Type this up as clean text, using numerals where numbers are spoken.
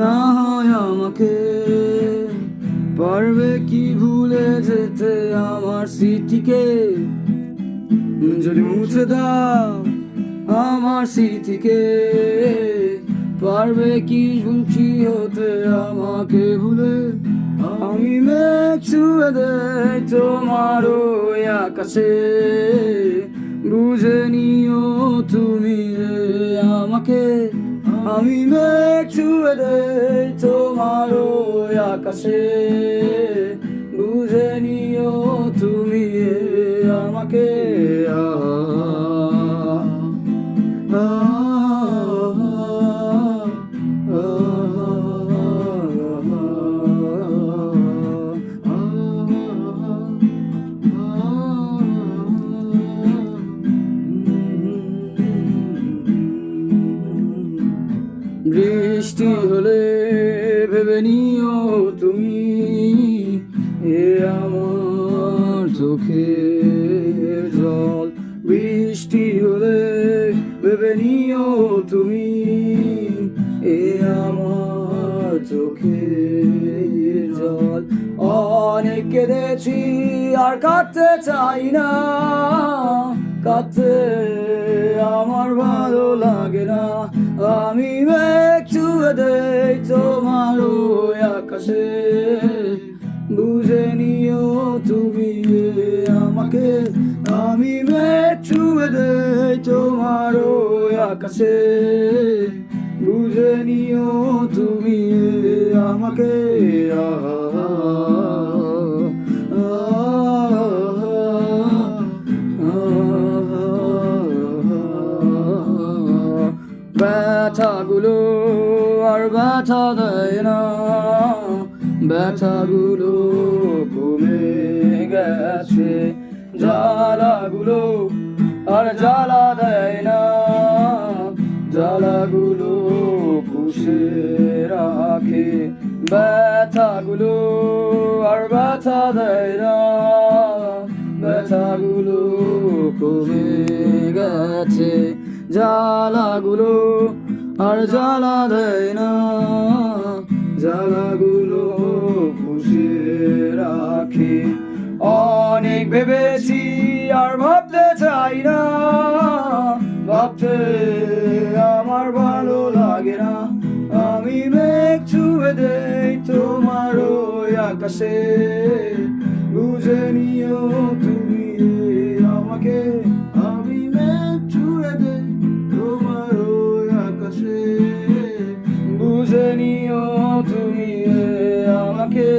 না হয় আমাকে পারবে কি ভুলে যেতে আমার স্মৃতিকে? যদি মুছে দাও আমার স্মৃতিকে, পারবে কি সুখী হতে আমাকে ভুলে? আমি মেঘ ছুঁয়ে দেই তোমার ওই আকাশে, বুঝে নিও তুমি আমাকে। আমি মেঘ ছুঁয়ে দেই তোমার ওই আকাশে, বুঝে নিও তুমি আমাকে। বৃষ্টি হলে ভেবে নিও তুমি এ আমার চোখের জল। বৃষ্টি হলে ভেবে নিও তুমি এ আমার চোখের জল। অনেক কেঁদেছি আর কাঁদতে চাই না, কাঁদতে আমার ভালো লাগে না। আমি মেঘ ছুঁয়ে দেই তোমার ওই আকাশে, বুঝে নিও তুমি আমাকে। আমি মেঘ ছুঁয়ে দেই তোমার ওই আকাশে, বুঝে নিও তুমি আমাকে। ব্যথাগুলো আর ব্যথা দেয় না, ব্যথাগুলো কমে গেছে। জ্বালাগুলো আর জ্বালা দেয় না, জ্বালাগুলো পুষে রাখে। ব্যথাগুলো আর ব্যথা দেয় না, ব্যথাগুলো কমে গেছে। জ্বালাগুলো আর জ্বালা দেয় না, জ্বালাগুলো পুষে রাখে। অনেক ভেবেছি আর ভাবতে চাই না, ভাবতে আমার ভালো লাগে না। আমি মেঘ ছুঁয়ে দেই তোমার ওই আকাশে, বুঝে নিও তুমি আমাকে। আমি মেঘ ছুঁয়ে দেই তোমার ওই আকাশে, বুঝে নিও তুমি আমাকে।